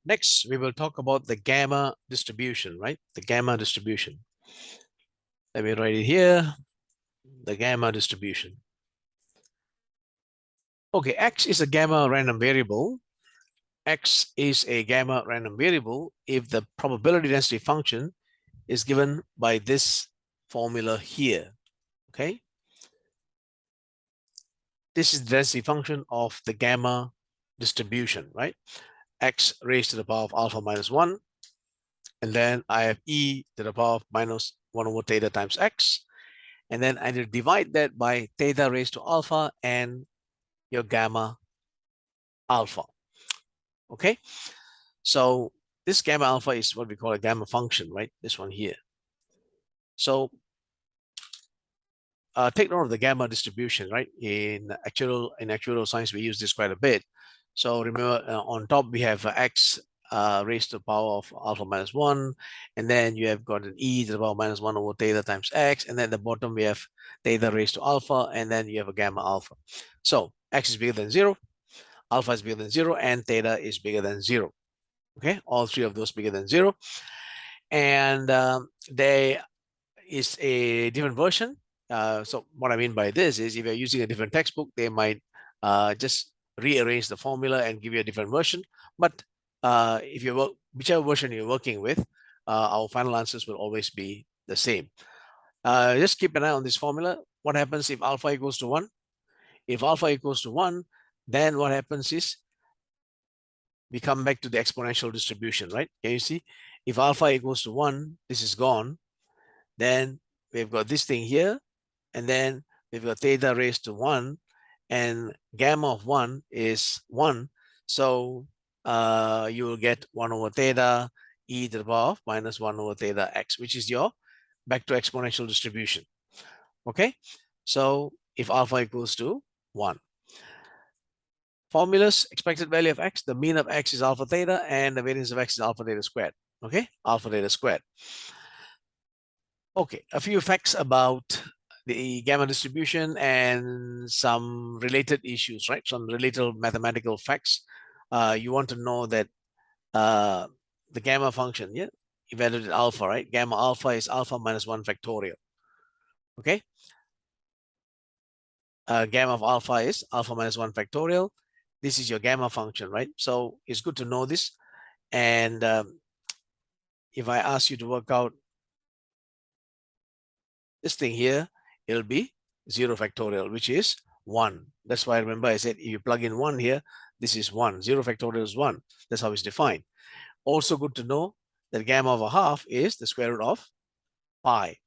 Next, we will talk about the gamma distribution, right? The gamma distribution. Let me write it here, the gamma distribution. Okay, X is a gamma random variable. X is a gamma random variable if the probability density function is given by this formula here, okay? This is the density function of the gamma distribution, right? X raised to the power of alpha minus 1. And then I have e to the power of minus 1 over theta times x. And then I need to divide that by theta raised to alpha and your gamma alpha. Okay, so this gamma alpha is what we call a gamma function, right? This one here. So take note of the gamma distribution, right? In actuarial science, we use this quite a bit. So remember, on top we have x raised to the power of alpha minus 1, and then you have got an e to the power minus 1 over theta times x, and then at the bottom we have theta raised to alpha, and then you have a gamma alpha. So x is bigger than 0, alpha is bigger than 0, and theta is bigger than 0. Okay, all three of those bigger than 0. And there is a different version. So what I mean by this is if you're using a different textbook, they might just rearrange the formula and give you a different version. But if you work, whichever version you're working with, our final answers will always be the same. Just keep an eye on this formula. What happens if alpha equals to 1? If alpha equals to 1, then what happens is we come back to the exponential distribution, right? Can you see? If alpha equals to 1, this is gone. Then we've got this thing here, and then we've got theta raised to 1, and gamma of 1 is 1. So you will get 1 over theta e to the power of minus 1 over theta x, which is your back to exponential distribution. Okay, so if alpha equals to 1. Formulas, expected value of x, the mean of x is alpha theta, and the variance of x is alpha theta squared. Okay, alpha theta squared. Okay, a few facts about the gamma distribution and some related issues, right? Some related mathematical facts. You want to know that the gamma function, yeah, evaluated alpha, right? Gamma alpha is alpha minus 1 factorial. Okay. Gamma of alpha is alpha minus 1 factorial. This is your gamma function, right? So it's good to know this. And if I ask you to work out this thing here, it'll be 0 factorial, which is 1. That's why I remember I said if you plug in 1 here, this is 1. 0 factorial is 1. That's how it's defined. Also good to know that gamma of a half is the square root of pi.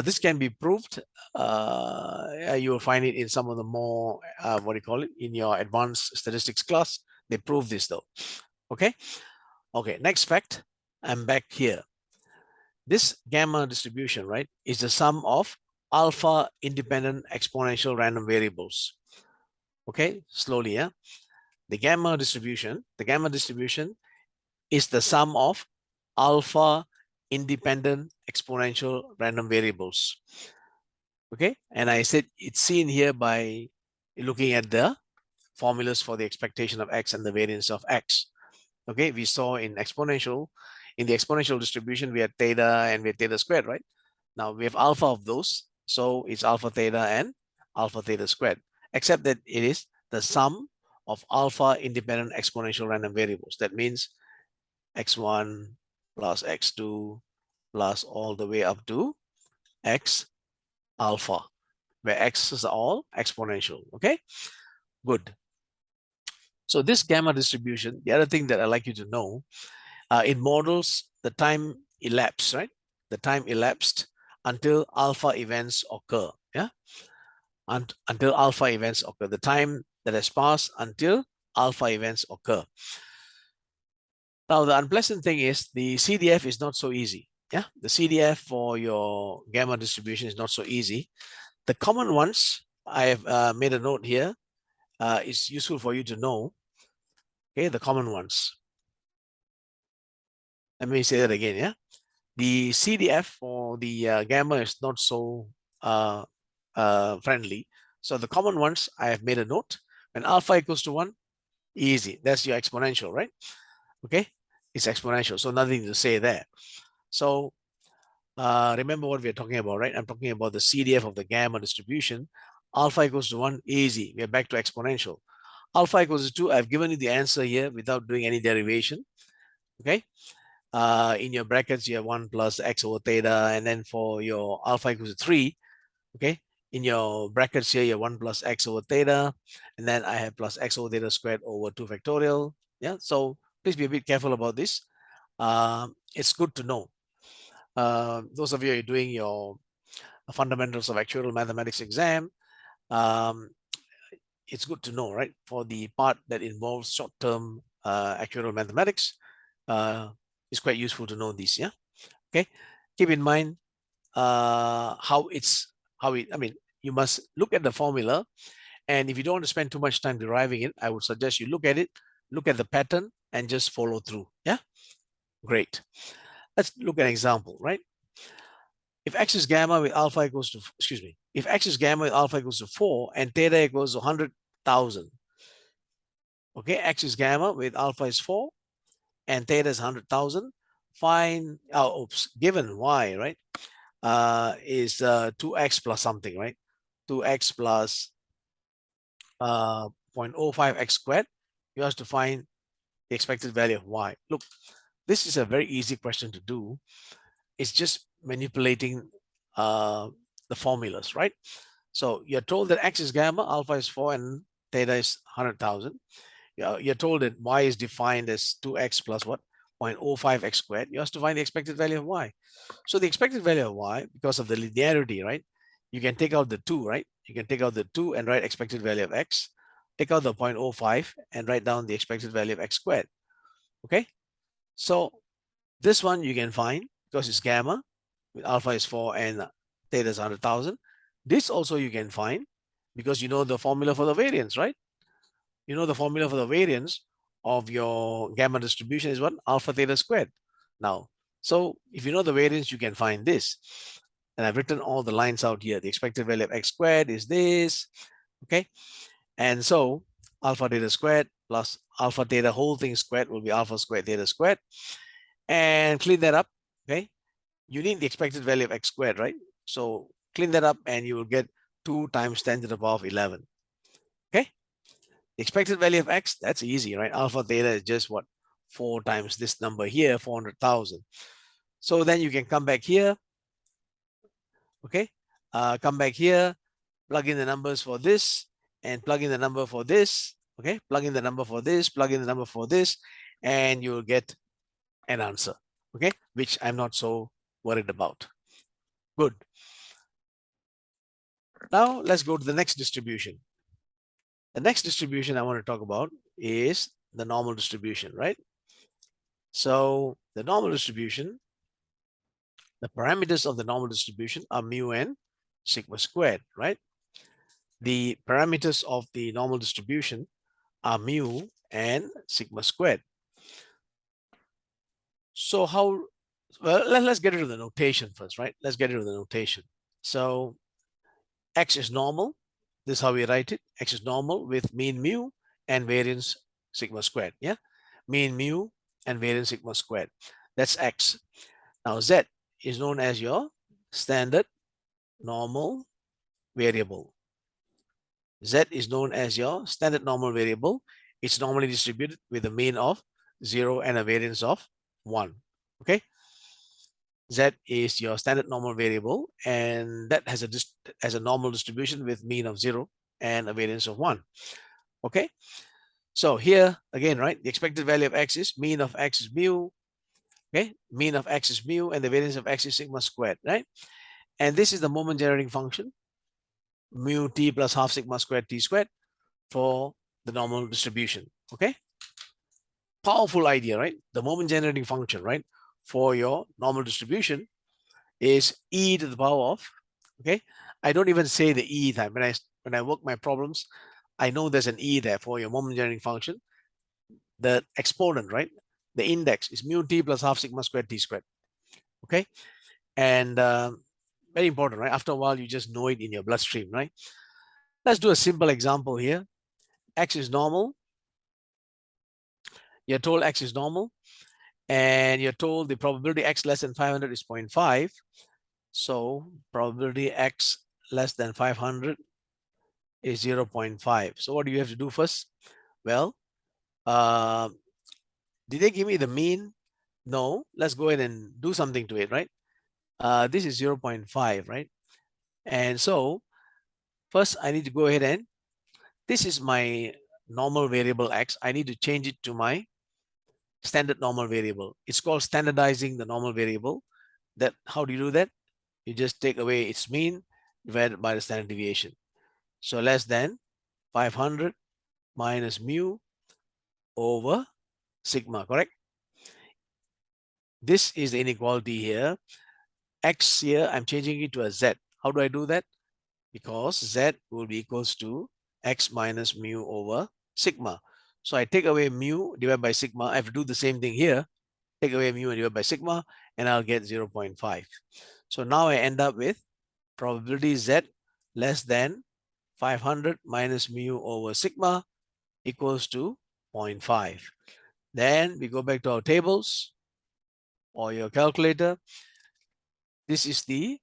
This can be proved. You will find it in some of the more, what do you call it, in your advanced statistics class. They prove this though. Okay. Okay. Next fact. I'm back here. This gamma distribution, right, is the sum of alpha independent exponential random variables. Okay, slowly, yeah. The gamma distribution is the sum of alpha independent exponential random variables. Okay, and I said it's seen here by looking at the formulas for the expectation of x and the variance of x. Okay, we saw in the exponential distribution, we had theta and we had theta squared, right? Now we have alpha of those, so it's alpha theta and alpha theta squared, except that it is the sum of alpha independent exponential random variables. That means x1 plus x2 plus all the way up to x alpha, where x is all exponential. Okay, good. So this gamma distribution, the other thing that I'd like you to know, it models the time elapsed, right? The time elapsed until alpha events occur. Yeah, until alpha events occur. The time that has passed until alpha events occur. Now, the unpleasant thing is the CDF is not so easy. Yeah, the CDF for your gamma distribution is not so easy. The common ones, I have made a note here, is useful for you to know. Okay, the common ones. Let me say that again, yeah. The CDF for the gamma is not so friendly. So the common ones, I have made a note. When alpha equals to 1, easy. That's your exponential, right? Okay, it's exponential, so nothing to say there. So remember what we're talking about, right? I'm talking about the CDF of the gamma distribution. Alpha equals to 1, easy. We're back to exponential. Alpha equals to 2, I've given you the answer here without doing any derivation. Okay. In your brackets, you have 1 plus x over theta. And then for your alpha equals to 3, okay, in your brackets here, you have 1 plus x over theta. And then I have plus x over theta squared over 2 factorial. Yeah. So please be a bit careful about this. It's good to know. Those of you who are doing your fundamentals of actuarial mathematics exam, um, it's good to know, right? For the part that involves short-term actuarial mathematics, it's quite useful to know this. Yeah. Okay. Keep in mind how I mean, you must look at the formula, and if you don't want to spend too much time deriving it, I would suggest you look at it, look at the pattern, and just follow through. Yeah. Great. Let's look at an example, right? If x is gamma with alpha equals to, excuse me, if x is gamma with alpha equals to 4 and theta equals to 100,000, okay, x is gamma with alpha is 4 and theta is 100,000, find, oops, given y, right, is 2x plus something, right? 2x plus 0.05x squared. You have to find the expected value of y. Look, this is a very easy question to do. It's just manipulating the formulas, right? So you're told that x is gamma, alpha is 4, and theta is 100,000. You're told that y is defined as 2x plus what? 0.05x squared. You have to find the expected value of y. So the expected value of y, because of the linearity, right? You can take out the 2, right? You can take out the 2 and write expected value of x. Take out the 0.05 and write down the expected value of x squared. Okay? So this one you can find because it's gamma, with alpha is 4 and theta is 100,000. This also you can find because you know the formula for the variance, right? You know the formula for the variance of your gamma distribution is what? Alpha theta squared. Now, so if you know the variance, you can find this. And I've written all the lines out here. The expected value of x squared is this, okay? And so alpha theta squared plus alpha theta whole thing squared will be alpha squared theta squared. And clean that up, okay? You need the expected value of x squared, right? So clean that up and you will get 2 times 10 to the power of 11, okay? The expected value of x, that's easy, right? Alpha theta is just what? 4 times this number here, 400,000. So then you can come back here, okay? Come back here, plug in the numbers for this, and plug in the number for this, okay? Plug in the number for this, plug in the number for this, and you'll get an answer, okay? Which I'm not so worried about. Good. Now let's go to the next distribution. The next distribution I want to talk about is the normal distribution, right? So the normal distribution, the parameters of the normal distribution are mu and sigma squared, right? The parameters of the normal distribution are mu and sigma squared. So how, well, let's get into the notation first, right? Let's get into the notation. So x is normal. This is how we write it. X is normal with mean mu and variance sigma squared. Yeah. Mean mu and variance sigma squared. That's x. Now z is known as your standard normal variable. Z is known as your standard normal variable. It's normally distributed with a mean of 0 and a variance of 1. Okay. Z is your standard normal variable, and that has a normal distribution with mean of 0 and a variance of 1. Okay. So here again, right, the expected value of x is mean of x is mu. Okay. Mean of x is mu, and the variance of x is sigma squared, right? And this is the moment generating function, mu t plus half sigma squared t squared for the normal distribution. Okay. Powerful idea, right? The moment generating function, right, for your normal distribution is e to the power of, okay, I don't even say the e time. When I work my problems, I know there's an e there for your moment generating function. The exponent, right, the index is mu t plus half sigma squared t squared. Okay. And very important, right? After a while, you just know it in your bloodstream, right? Let's do a simple example here. X is normal. You're told X is normal, and you're told the probability X less than 500 is 0.5. So probability X less than 500 is 0.5. So what do you have to do first? Well, uh, did they give me the mean? No. Let's go ahead and do something to it, right? This is 0.5, right? And so first I need to go ahead and, this is my normal variable X. I need to change it to my standard normal variable. It's called standardizing the normal variable. That, how do you do that? You just take away its mean divided by the standard deviation. So less than 500 minus mu over sigma, correct? This is the inequality here. X here, I'm changing it to a Z. How do I do that? Because Z will be equals to X minus mu over sigma. So I take away mu divided by sigma. I have to do the same thing here. Take away mu and divide by sigma, and I'll get 0.5. So now I end up with probability Z less than 500 minus mu over sigma equals to 0.5. Then we go back to our tables or your calculator. This is the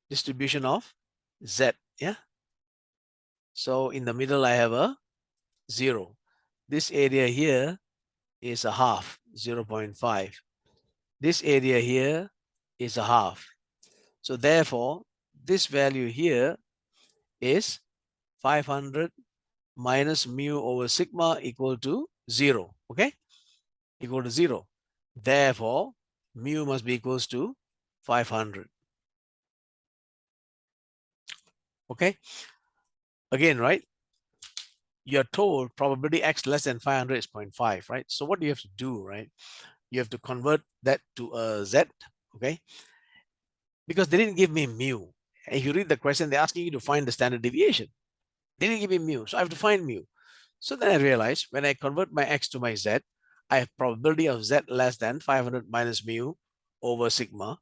distribution of Z, yeah? So in the middle, I have a 0. This area here is a half, 0.5. This area here is a half. So therefore, this value here is 500 minus mu over sigma equal to 0, okay? Equal to 0. Therefore, mu must be equals to 500. Okay? Again, right? You're told probability X less than 500 is 0.5, right? So what do you have to do, right? You have to convert that to a Z, okay? Because they didn't give me mu. If you read the question, they're asking you to find the standard deviation. They didn't give me mu, so I have to find mu. So then I realized when I convert my X to my Z, I have probability of Z less than 500 minus mu over sigma,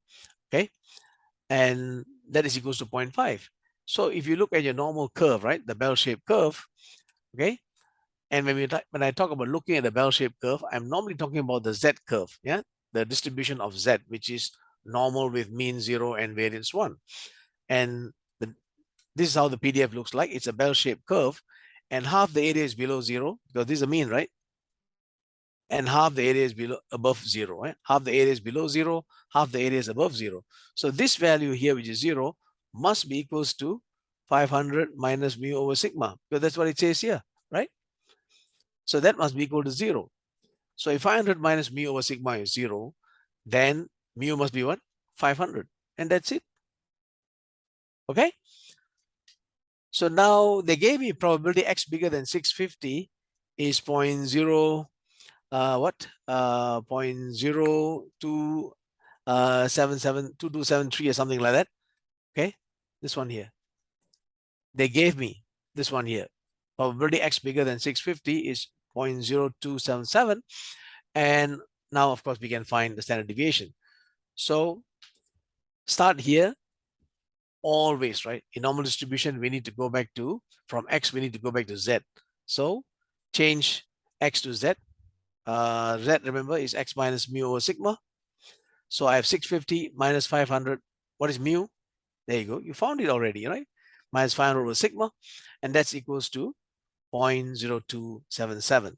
okay? And that is equals to 0.5. So if you look at your normal curve, right, the bell-shaped curve, okay? And when I talk about looking at the bell-shaped curve, I'm normally talking about the Z curve, yeah? The distribution of Z, which is normal with mean 0 and variance 1. And this is how the PDF looks like. It's a bell-shaped curve, and half the area is below 0, because this is a mean, right? And half the area is below above 0, right? Half the area is below 0, half the area is above 0. So this value here, which is 0, must be equals to 500 minus mu over sigma, because that's what it says here, right? So that must be equal to 0. So if 500 minus mu over sigma is 0, then mu must be what? 500. And that's it. Okay? So now they gave me probability X bigger than 650 is 0.0 what? 0.02 2273 or something like that. Okay, this one here. They gave me this one here. Probability X bigger than 650 is 0.0277. And now, of course, we can find the standard deviation. So start here. Always, right? In normal distribution, we need to go back to, from X, we need to go back to Z. So change X to Z. Z, remember, is X minus mu over sigma. So I have 650 minus 500. What is mu? There you go. You found it already, right? Minus 500 over sigma. And that's equals to 0.0277.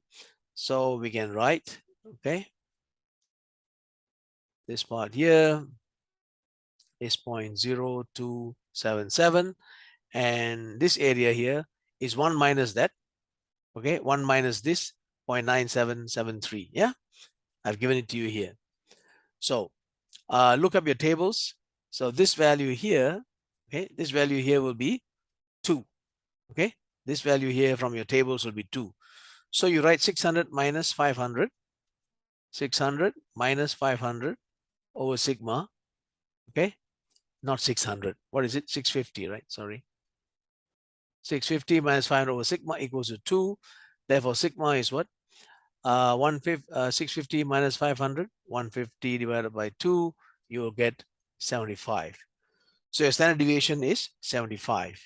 So we can write, okay, this part here is 0.0277. And this area here is 1 minus that. Okay, 1 minus this, 0.9773. Yeah, I've given it to you here. So look up your tables. So this value here, okay, this value here will be 2. Okay, this value here from your tables will be 2. So you write 600 minus 500, 600 minus 500 over sigma. Okay, not 600. What is it? 650, right? Sorry. 650 minus 500 over sigma equals to 2. Therefore, sigma is what? 650 minus 500, 150 divided by 2, you will get 75. So your standard deviation is 75.